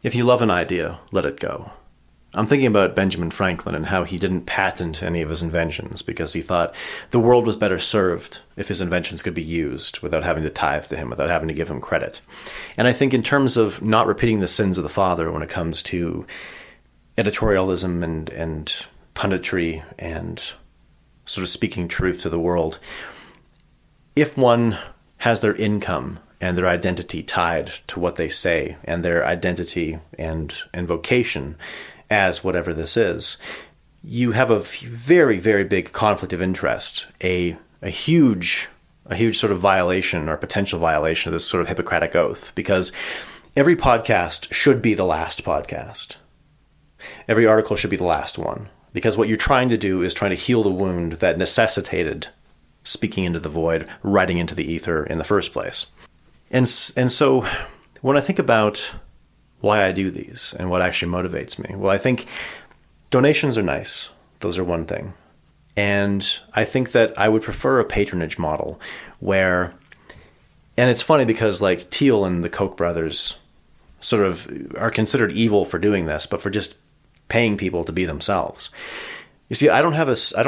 If you love an idea, let it go. I'm thinking about Benjamin Franklin and how he didn't patent any of his inventions because he thought the world was better served if his inventions could be used without having to tithe to him, without having to give him credit. And I think in terms of not repeating the sins of the father when it comes to editorialism and punditry and sort of speaking truth to the world, if one has their income and their identity tied to what they say and their identity and vocation as whatever this is, you have a very, very big conflict of interest, a huge sort of violation or potential violation of this sort of Hippocratic oath, because every podcast should be the last podcast. Every article should be the last one, because what you're trying to do is trying to heal the wound that necessitated speaking into the void, writing into the ether in the first place. And so when I think about why I do these and what actually motivates me, well, I think donations are nice. Those are one thing. And I think that I would prefer a patronage model where, and it's funny because like Thiel and the Koch brothers sort of are considered evil for doing this, but for just paying people to be themselves. You see, I don't have a set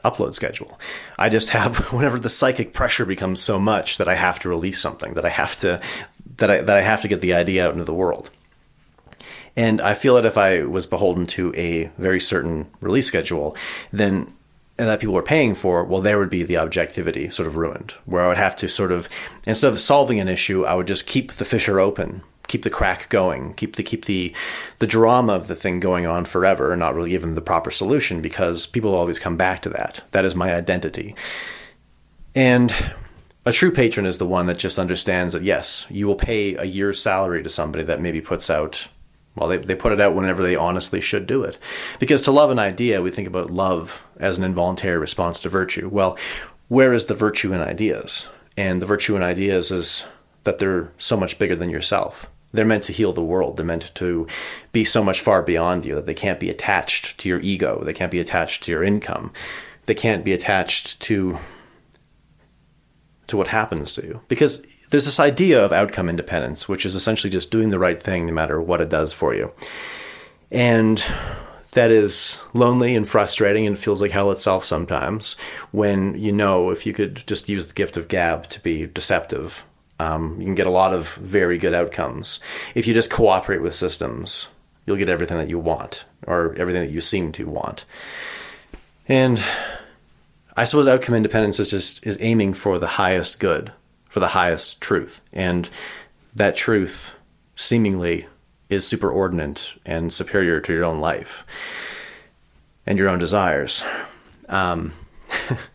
upload schedule. I just have whenever the psychic pressure becomes so much that I have to release something, that I have to get the idea out into the world. And I feel that if I was beholden to a very certain release schedule, and that people were paying for, well, there would be the objectivity sort of ruined, where I would have to sort of, instead of solving an issue, I would just keep the fissure open, keep the crack going, keep the drama of the thing going on forever, and not really give them the proper solution, because people always come back to that. That is my identity. And a true patron is the one that just understands that, yes, you will pay a year's salary to somebody that maybe puts out, well, they put it out whenever they honestly should do it. Because to love an idea, we think about love as an involuntary response to virtue. Well, where is the virtue in ideas? And the virtue in ideas is that they're so much bigger than yourself. They're meant to heal the world. They're meant to be so much far beyond you that they can't be attached to your ego. They can't be attached to your income. They can't be attached to what happens to you. Because there's this idea of outcome independence, which is essentially just doing the right thing no matter what it does for you. And that is lonely and frustrating and feels like hell itself sometimes, when you know if you could just use the gift of gab to be deceptive, you can get a lot of very good outcomes. If you just cooperate with systems, you'll get everything that you want, or everything that you seem to want. And I suppose outcome independence is aiming for the highest good, for the highest truth. And that truth seemingly is superordinate and superior to your own life and your own desires.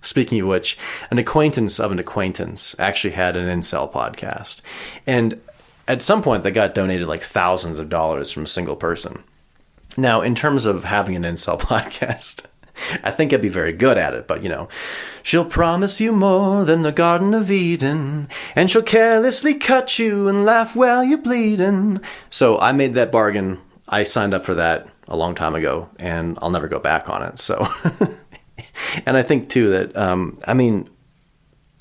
Speaking of which, an acquaintance of an acquaintance actually had an incel podcast. And at some point, they got donated like thousands of dollars from a single person. Now, in terms of having an incel podcast, I think I'd be very good at it, but she'll promise you more than the Garden of Eden, and she'll carelessly cut you and laugh while you're bleeding. So I made that bargain. I signed up for that a long time ago, and I'll never go back on it. So, and I think too that,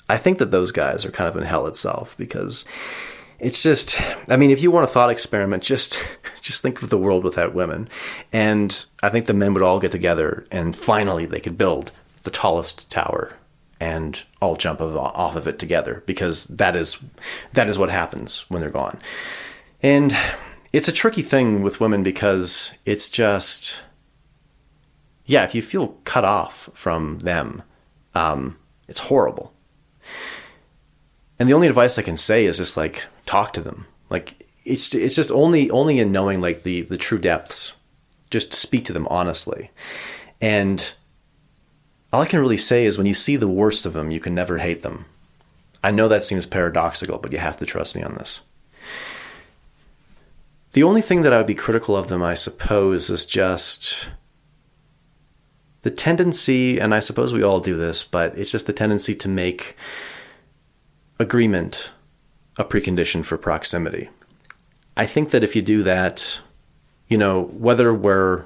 I think that those guys are kind of in hell itself, because it's just, if you want a thought experiment, just think of the world without women. And I think the men would all get together and finally they could build the tallest tower and all jump off of it together, because that is what happens when they're gone. And it's a tricky thing with women, because it's just, if you feel cut off from them, it's horrible. And the only advice I can say is just like, talk to them. Like, it's just only in knowing like the true depths, just speak to them honestly. And all I can really say is when you see the worst of them, you can never hate them. I know that seems paradoxical, but you have to trust me on this. The only thing that I would be critical of them, I suppose, is just the tendency, and I suppose we all do this, but it's just the tendency to make agreement a precondition for proximity. I think that if you do that, whether we're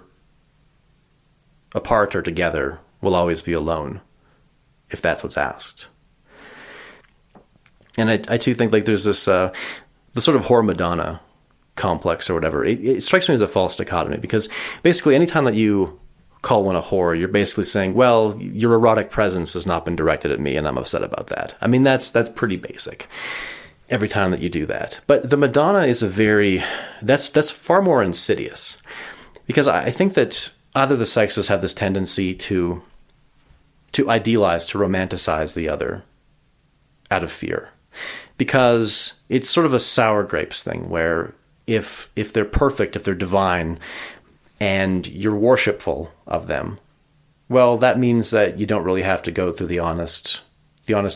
apart or together, we'll always be alone, if that's what's asked. And I too think like there's this, the sort of whore Madonna complex or whatever, it strikes me as a false dichotomy, because basically anytime that you call one a whore, you're basically saying, well, your erotic presence has not been directed at me and I'm upset about that. I mean, that's pretty basic every time that you do that. But the Madonna is that's far more insidious, because I think that either the sexes have this tendency to idealize, to romanticize the other out of fear, because it's sort of a sour grapes thing where if they're perfect, if they're divine, and you're worshipful of them, well, that means that you don't really have to go through the honest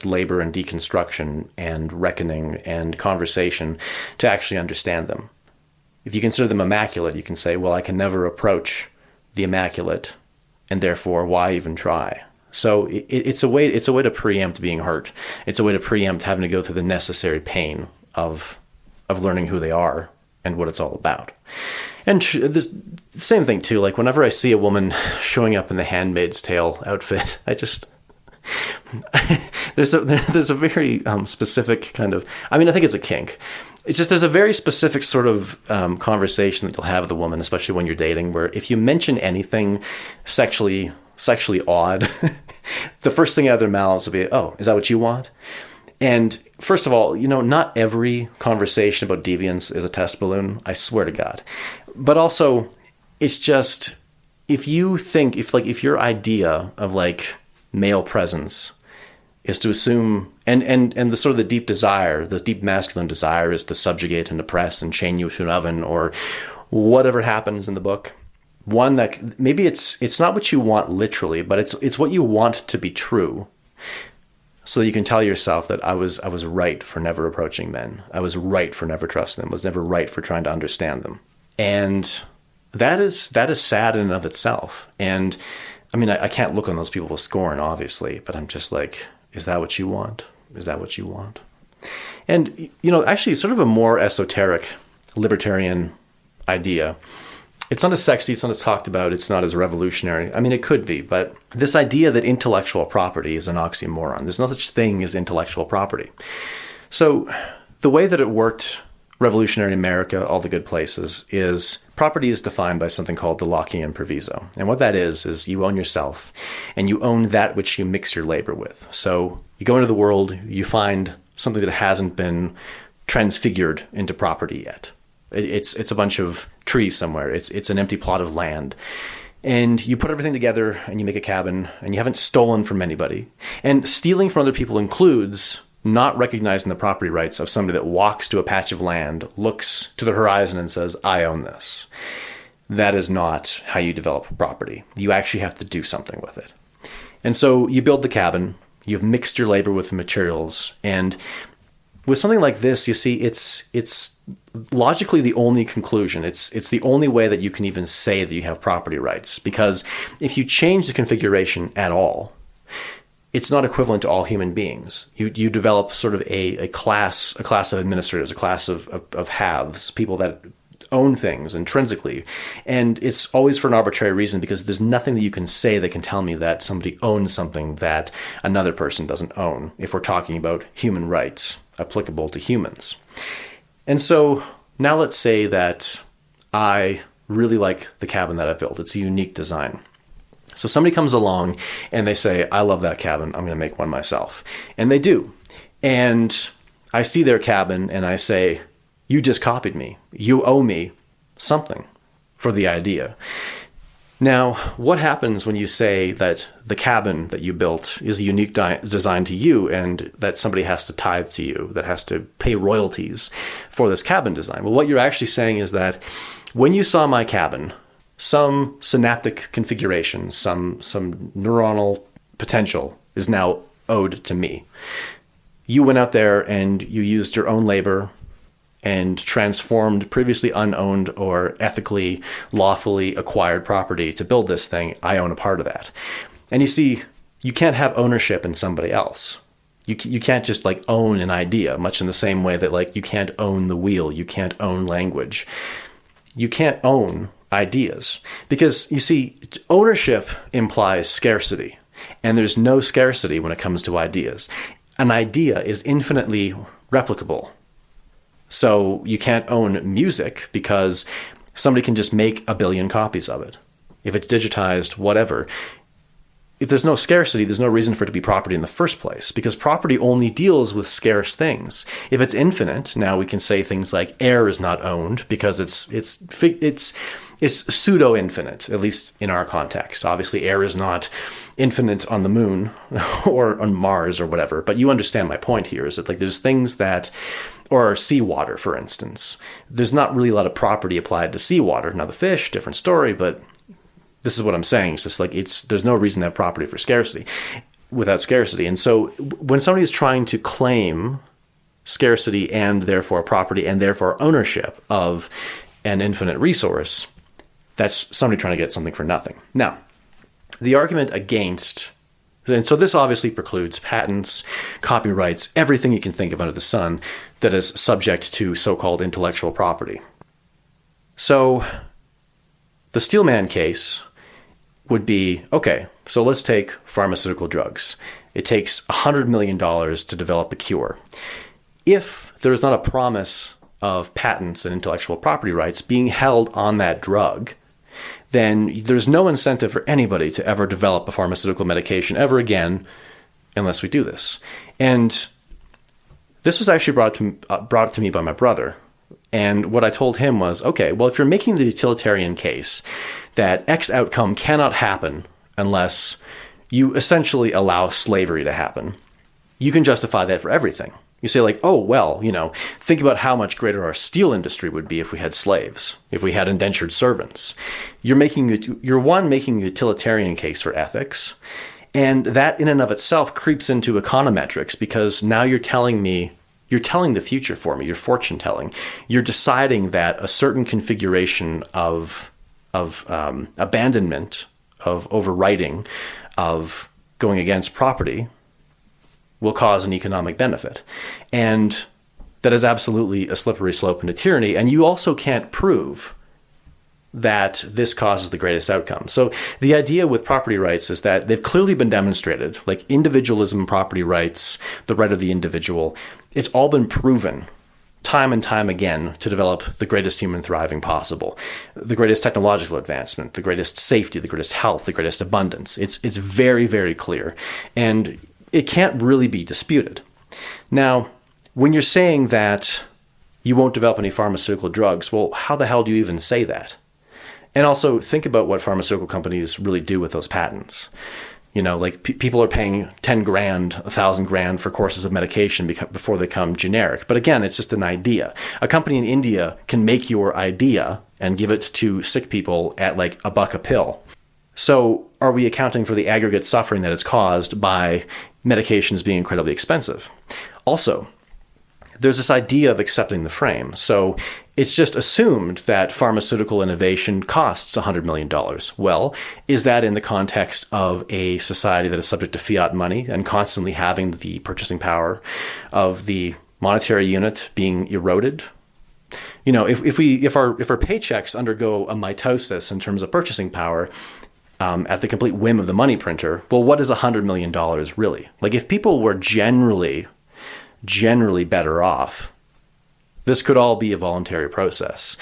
labor and deconstruction and reckoning and conversation to actually understand them. If you consider them immaculate, you can say, well, I can never approach the immaculate, and therefore, why even try? So it's a way to preempt being hurt. It's a way to preempt having to go through the necessary pain of learning who they are and what it's all about. And this same thing too, like whenever I see a woman showing up in the Handmaid's Tale outfit, I just there's a very specific kind of, I mean, I think it's a kink. It's just there's a very specific sort of conversation that you'll have with a woman, especially when you're dating, where if you mention anything sexually odd, the first thing out of their mouths will be, oh, is that what you want? And first of all, not every conversation about deviance is a test balloon, I swear to God. But also, it's just, if your idea of like male presence is to assume, and the sort of the deep masculine desire is to subjugate and oppress and chain you to an oven or whatever happens in the book. One that maybe it's not what you want literally, but it's what you want to be true. So that you can tell yourself that I was right for never approaching men. I was right for never trusting them. I was never right for trying to understand them. And that is sad in and of itself. And I mean, I can't look on those people with scorn, obviously, but I'm just like, is that what you want? Is that what you want? And, actually sort of a more esoteric libertarian idea. It's not as sexy, it's not as talked about, it's not as revolutionary. I mean, it could be, but this idea that intellectual property is an oxymoron. There's no such thing as intellectual property. So the way that it worked, revolutionary America, all the good places, is property is defined by something called the Lockean proviso. And what that is you own yourself, and you own that which you mix your labor with. So you go into the world, you find something that hasn't been transfigured into property yet. It's a bunch of trees somewhere. It's an empty plot of land. And you put everything together and you make a cabin, and you haven't stolen from anybody. And stealing from other people includes not recognizing the property rights of somebody that walks to a patch of land, looks to the horizon and says, I own this. That is not how you develop property. You actually have to do something with it. And so you build the cabin, you've mixed your labor with the materials, and with something like this, you see, it's logically the only conclusion. It's the only way that you can even say that you have property rights. Because if you change the configuration at all, it's not equivalent to all human beings. You develop sort of a class of administrators, a class of haves, people that own things intrinsically. And it's always for an arbitrary reason, because there's nothing that you can say that can tell me that somebody owns something that another person doesn't own, if we're talking about human rights applicable to humans. And so now let's say that I really like the cabin that I built. It's a unique design. So somebody comes along and they say, I love that cabin, I'm going to make one myself. And they do. And I see their cabin and I say, you just copied me. You owe me something for the idea. Now, what happens when you say that the cabin that you built is a unique design to you, and that somebody has to tithe to you, that has to pay royalties for this cabin design? Well, what you're actually saying is that when you saw my cabin, some synaptic configuration, some neuronal potential is now owed to me. You went out there and you used your own labor and transformed previously unowned or ethically, lawfully acquired property to build this thing. I own a part of that. And you see, you can't have ownership in somebody else. You can't just like own an idea, much in the same way that like you can't own the wheel, you can't own language. You can't own ideas, because you see, ownership implies scarcity, and there's no scarcity when it comes to ideas. An idea is infinitely replicable. So you can't own music because somebody can just make a billion copies of it. If it's digitized, whatever. If there's no scarcity, there's no reason for it to be property in the first place, because property only deals with scarce things. If it's infinite, now we can say things like air is not owned because it's pseudo-infinite, at least in our context. Obviously, air is not infinite on the moon or on Mars or whatever, but you understand my point here, is that like there's things that, or seawater, for instance, there's not really a lot of property applied to seawater. Now the fish, different story, but this is what I'm saying. It's just like there's no reason to have property for scarcity without scarcity. And so when somebody is trying to claim scarcity and therefore property and therefore ownership of an infinite resource, that's somebody trying to get something for nothing. Now, the argument against, and so this obviously precludes patents, copyrights, everything you can think of under the sun that is subject to so-called intellectual property. So the Steelman case would be, okay, so let's take pharmaceutical drugs. It takes $100 million to develop a cure. If there is not a promise of patents and intellectual property rights being held on that drug, then there's no incentive for anybody to ever develop a pharmaceutical medication ever again unless we do this. And this was actually brought to me by my brother. And what I told him was, okay, well, if you're making the utilitarian case that X outcome cannot happen unless you essentially allow slavery to happen, you can justify that for everything. You say like, oh, well, think about how much greater our steel industry would be if we had slaves, if we had indentured servants. You're making a utilitarian case for ethics. And that in and of itself creeps into econometrics, because now you're telling the future for me. You're fortune telling. You're deciding that a certain configuration of abandonment, of overwriting, of going against property will cause an economic benefit. And that is absolutely a slippery slope into tyranny. And you also can't prove that this causes the greatest outcome. So the idea with property rights is that they've clearly been demonstrated, like individualism, property rights, the right of the individual. It's all been proven time and time again to develop the greatest human thriving possible, the greatest technological advancement, the greatest safety, the greatest health, the greatest abundance. It's very, very clear. And it can't really be disputed. Now, when you're saying that you won't develop any pharmaceutical drugs, well, how the hell do you even say that? And also think about what pharmaceutical companies really do with those patents. People are paying 10 grand, 1,000 grand for courses of medication before they come generic. But again, it's just an idea. A company in India can make your idea and give it to sick people at like $1 a pill. So are we accounting for the aggregate suffering that is caused by medications being incredibly expensive? Also, there's this idea of accepting the frame. So it's just assumed that pharmaceutical innovation costs $100 million. Well, is that in the context of a society that is subject to fiat money and constantly having the purchasing power of the monetary unit being eroded? If our paychecks undergo a mitosis in terms of purchasing power, at the complete whim of the money printer, well, what is $100 million really? Like, if people were generally better off, this could all be a voluntary process.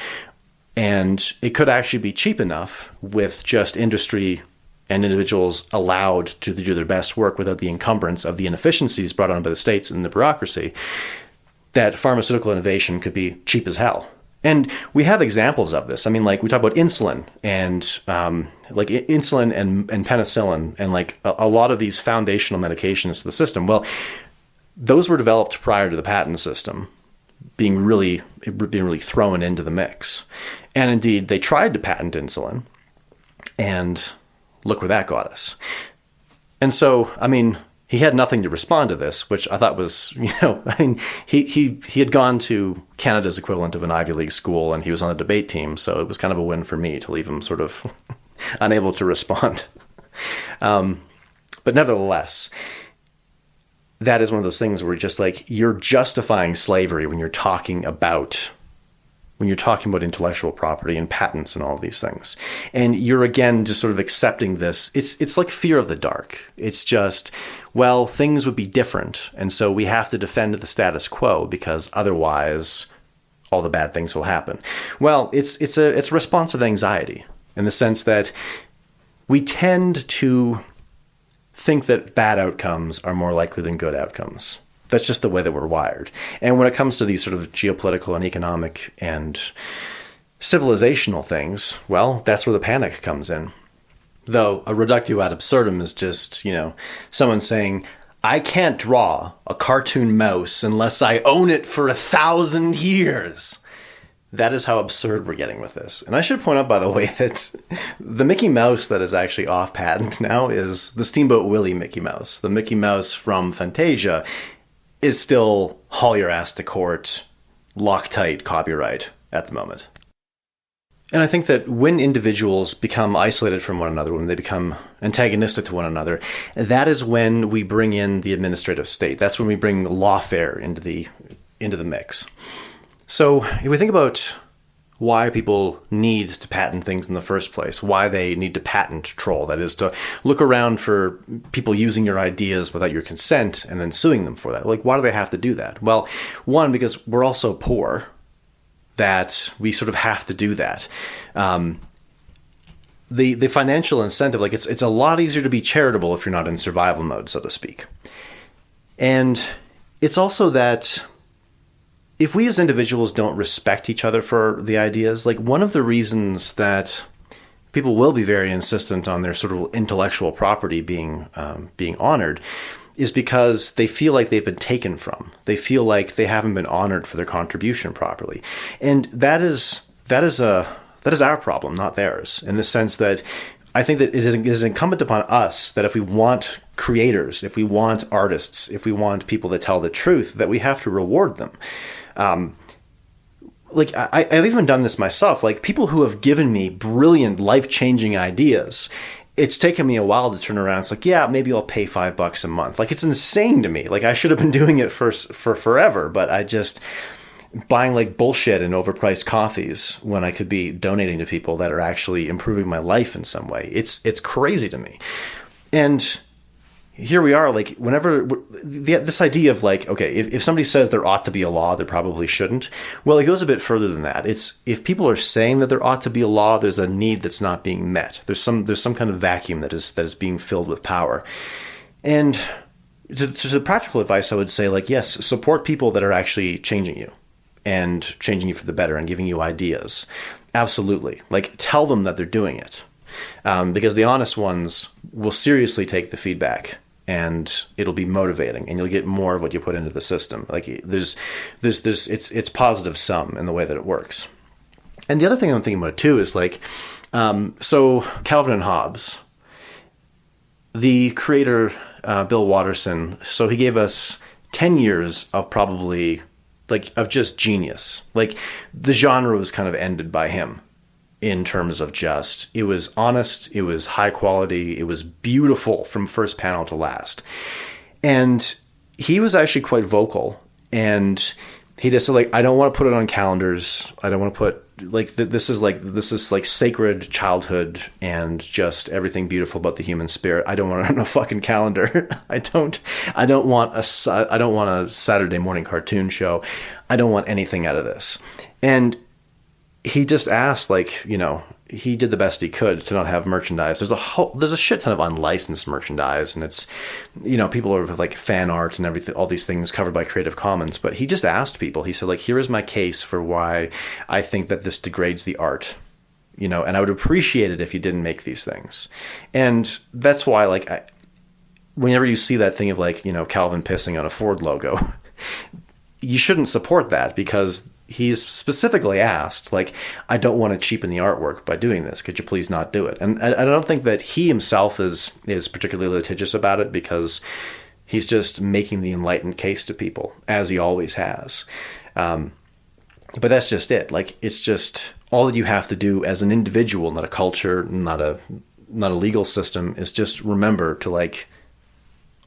And it could actually be cheap enough with just industry and individuals allowed to do their best work without the encumbrance of the inefficiencies brought on by the states and the bureaucracy, that pharmaceutical innovation could be cheap as hell. And we have examples of this. I mean, like, we talk about insulin and insulin and penicillin and like a lot of these foundational medications to the system. Well, those were developed prior to the patent system being really thrown into the mix. And indeed, they tried to patent insulin, and look where that got us. And so, I mean, he had nothing to respond to this, which I thought was, he had gone to Canada's equivalent of an Ivy League school, and he was on the debate team, so it was kind of a win for me to leave him sort of unable to respond. But nevertheless, that is one of those things where just like, you're justifying slavery when you're talking about intellectual property and patents and all of these things. And you're, again, just sort of accepting this. It's like fear of the dark. It's just, well, things would be different. And so we have to defend the status quo because otherwise all the bad things will happen. Well, it's a response of anxiety in the sense that we tend to think that bad outcomes are more likely than good outcomes. That's just the way that we're wired. And when it comes to these sort of geopolitical and economic and civilizational things, well, that's where the panic comes in. Though a reductio ad absurdum is just, someone saying, I can't draw a cartoon mouse unless I own it for 1,000 years. That is how absurd we're getting with this. And I should point out, by the way, that the Mickey Mouse that is actually off patent now is the Steamboat Willie Mickey Mouse. The Mickey Mouse from Fantasia is still haul your ass to court, Loctite copyright at the moment. And I think that when individuals become isolated from one another, when they become antagonistic to one another, that is when we bring in the administrative state. That's when we bring lawfare into the mix. So if we think about why people need to patent things in the first place, why they need to patent troll, that is to look around for people using your ideas without your consent and then suing them for that. Like, why do they have to do that? Well, one, because we're all so poor that we sort of have to do that. The financial incentive, like it's a lot easier to be charitable if you're not in survival mode, so to speak. And it's also that if we as individuals don't respect each other for the ideas, like one of the reasons that people will be very insistent on their sort of intellectual property being honored is because they feel like they've been taken from. They feel like they haven't been honored for their contribution properly. And that is our problem, not theirs, in the sense that I think that it is incumbent upon us that if we want creators, if we want artists, if we want people that tell the truth, that we have to reward them. I've even done this myself. Like, people who have given me brilliant, life-changing ideas, it's taken me a while to turn around. It's like, yeah, maybe I'll pay $5 a month. Like, it's insane to me. Like, I should have been doing it for forever, but I just buying like bullshit and overpriced coffees when I could be donating to people that are actually improving my life in some way. It's crazy to me. And here we are, like, whenever this idea of like, okay, if somebody says there ought to be a law, there probably shouldn't. Well, it goes a bit further than that. It's if people are saying that there ought to be a law, there's a need that's not being met. There's some kind of vacuum that is being filled with power. And to the practical advice, I would say, like, yes, support people that are actually changing you and changing you for the better and giving you ideas. Absolutely. Like, tell them that they're doing it. Because the honest ones will seriously take the feedback, and it'll be motivating, and you'll get more of what you put into the system. Like, it's positive sum in the way that it works. And the other thing I'm thinking about too is like, so Calvin and Hobbes, the creator, Bill Watterson, so he gave us 10 years of probably of just genius. Like, the genre was kind of ended by him. In terms of just, it was honest, it was high quality, it was beautiful from first panel to last. And he was actually quite vocal, and he just said, like, I don't want to put it on calendars. I don't want to put this is sacred childhood and just everything beautiful about the human spirit. I don't want it on a fucking calendar. I don't want a Saturday morning cartoon show. I don't want anything out of this. And he just asked, he did the best he could to not have merchandise. There's a shit ton of unlicensed merchandise, and it's, people are like fan art and everything, all these things covered by Creative Commons. But he just asked people, he said, like, here is my case for why I think that this degrades the art, and I would appreciate it if you didn't make these things. And that's why, whenever you see that thing of Calvin pissing on a Ford logo, you shouldn't support that, because he's specifically asked, I don't want to cheapen the artwork by doing this. Could you please not do it? And I don't think that he himself is particularly litigious about it, because he's just making the enlightened case to people, as he always has. But that's just it. It's just all that you have to do as an individual, not a culture, not a legal system, is just remember to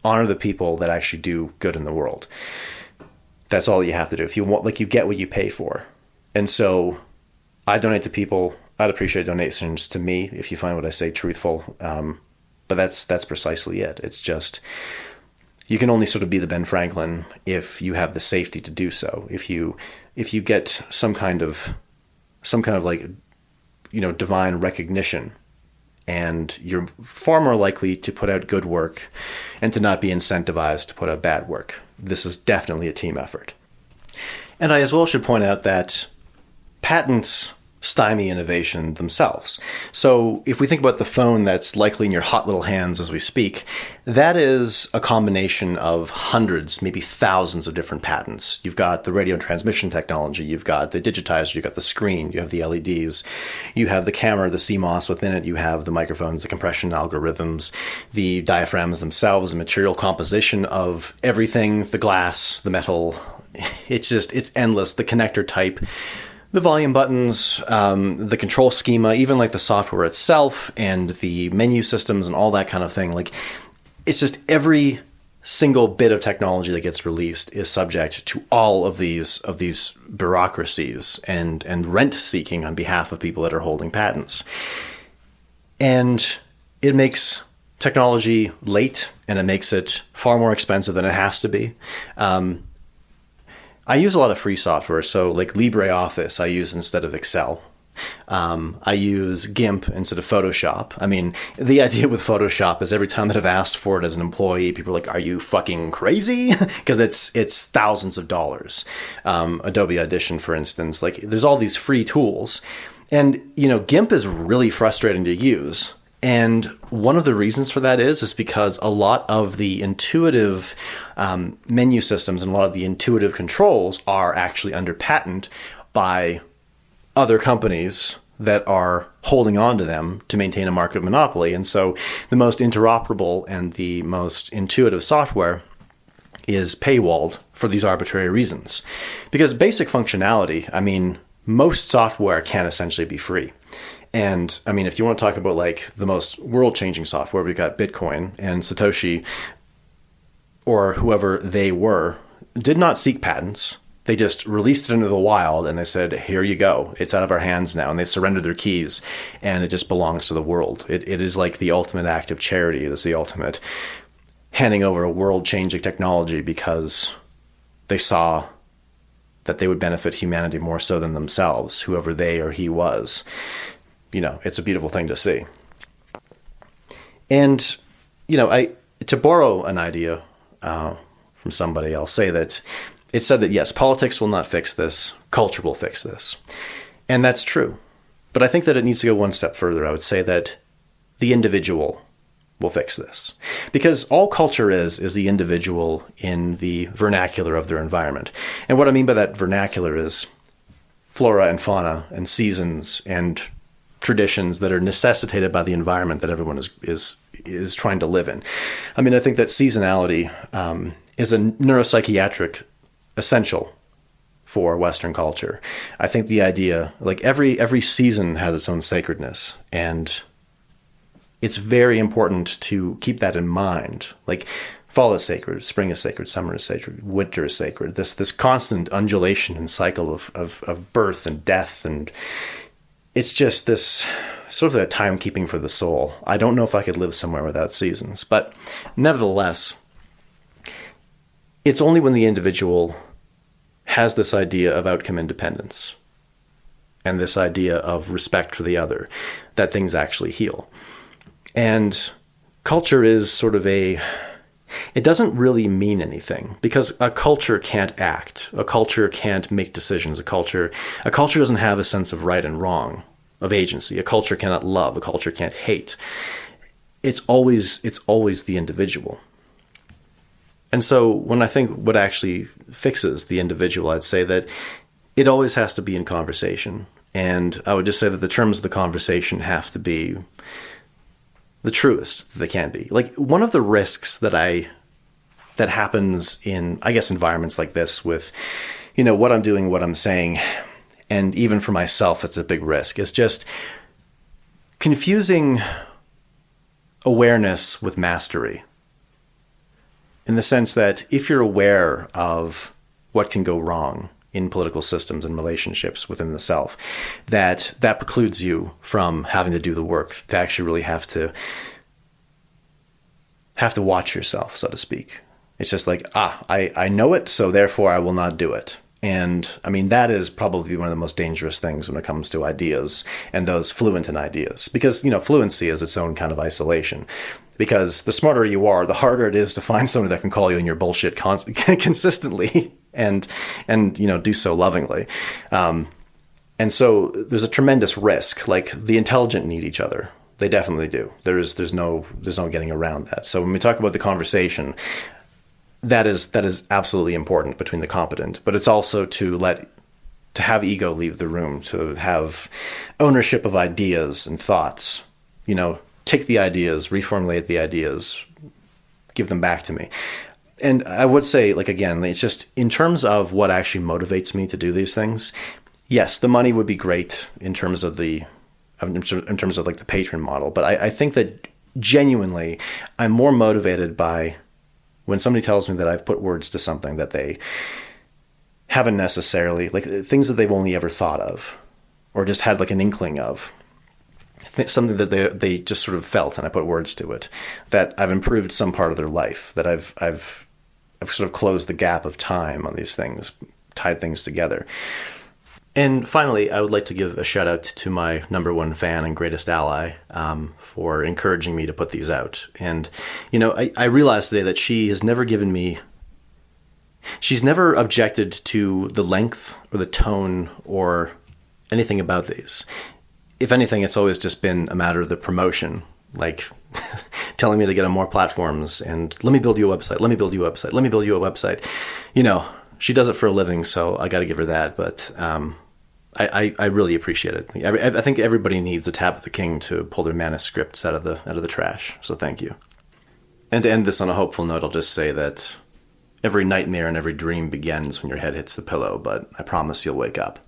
honor the people that actually do good in the world. That's all you have to do. If you want, you get what you pay for. And so I donate to people. I'd appreciate donations to me if you find what I say truthful. But that's precisely it. It's just, you can only sort of be the Ben Franklin if you have the safety to do so. If you get some kind of like, divine recognition, and you're far more likely to put out good work and to not be incentivized to put out bad work. This is definitely a team effort. And I as well should point out that patents stymie innovation themselves. So if we think about the phone that's likely in your hot little hands as we speak, that is a combination of hundreds, maybe thousands of different patents. You've got the radio transmission technology, you've got the digitizer, you've got the screen, you have the LEDs, you have the camera, the CMOS within it, you have the microphones, the compression algorithms, the diaphragms themselves, the material composition of everything, the glass, the metal. It's endless. The connector type, the volume buttons, the control schema, even like the software itself and the menu systems and all that kind of thing. Like, it's just every single bit of technology that gets released is subject to all of these bureaucracies and rent seeking on behalf of people that are holding patents. And it makes technology late, and it makes it far more expensive than it has to be. I use a lot of free software, so like LibreOffice I use instead of Excel. I use GIMP instead of Photoshop. I mean, the idea with Photoshop is every time that I've asked for it as an employee, people are like, "Are you fucking crazy?" Because it's thousands of dollars. Adobe Audition, for instance, like there's all these free tools, and GIMP is really frustrating to use. And one of the reasons for that is because a lot of the intuitive menu systems and a lot of the intuitive controls are actually under patent by other companies that are holding on to them to maintain a market monopoly. And so the most interoperable and the most intuitive software is paywalled for these arbitrary reasons. Because basic functionality, I mean, most software can essentially be free. And I mean, if you want to talk about like the most world-changing software, we've got Bitcoin, and Satoshi, or whoever they were, did not seek patents. They just released it into the wild and they said, "Here you go. It's out of our hands now." And they surrendered their keys and it just belongs to the world. It is like the ultimate act of charity. It is the ultimate handing over a world-changing technology because they saw that they would benefit humanity more so than themselves, whoever they or he was. It's a beautiful thing to see. And, to borrow an idea from somebody, I'll say that it said that, yes, politics will not fix this, culture will fix this. And that's true. But I think that it needs to go one step further. I would say that the individual will fix this. Because all culture is the individual in the vernacular of their environment. And what I mean by that vernacular is flora and fauna and seasons and traditions that are necessitated by the environment that everyone is trying to live in. I mean, I think that seasonality is a neuropsychiatric essential for Western culture. I think the idea, like every season has its own sacredness, and it's very important to keep that in mind. Like, fall is sacred, spring is sacred, summer is sacred, winter is sacred. This constant undulation and cycle of birth and death, and it's just this sort of a timekeeping for the soul. I don't know if I could live somewhere without seasons, but nevertheless, it's only when the individual has this idea of outcome independence and this idea of respect for the other that things actually heal. And culture is sort of it doesn't really mean anything because a culture can't act. A culture can't make decisions. A culture doesn't have a sense of right and wrong, of agency. A culture cannot love. A culture can't hate. It's always the individual. And so when I think what actually fixes the individual, I'd say that it always has to be in conversation. And I would just say that the terms of the conversation have to be the truest they can be. Like, one of the risks that happens in, I guess, environments like this with, what I'm doing, what I'm saying, and even for myself, it's a big risk. It's just confusing awareness with mastery. In the sense that if you're aware of what can go wrong in political systems and relationships within the self, that precludes you from having to do the work to actually really have to watch yourself, so to speak. It's just like, I know it, so therefore I will not do it. And I mean, that is probably one of the most dangerous things when it comes to ideas and those fluent in ideas. Because, fluency is its own kind of isolation. Because the smarter you are, the harder it is to find somebody that can call you on your bullshit consistently and do so lovingly. And so there's a tremendous risk. Like, the intelligent need each other. They definitely do. There's no getting around that. So when we talk about the conversation, that is absolutely important between the competent, but it's also to have ego leave the room, to have ownership of ideas and thoughts. Take the ideas, reformulate the ideas, give them back to me. And I would say, again, it's just in terms of what actually motivates me to do these things. Yes, the money would be great in terms of the patron model, but I think that genuinely I'm more motivated by when somebody tells me that I've put words to something that they haven't necessarily, things that they've only ever thought of, or just had an inkling of, something that they just sort of felt, and I put words to it, that I've improved some part of their life, that I've sort of closed the gap of time on these things, tied things together. And finally, I would like to give a shout out to my number one fan and greatest ally for encouraging me to put these out. And, I realized today that she's never objected to the length or the tone or anything about these. If anything, it's always just been a matter of the promotion, telling me to get on more platforms and let me build you a website, let me build you a website, let me build you a website. She does it for a living, so I got to give her that. But I really appreciate it. I think everybody needs a Tabitha King to pull their manuscripts out of the trash. So thank you. And to end this on a hopeful note, I'll just say that every nightmare and every dream begins when your head hits the pillow, but I promise you'll wake up.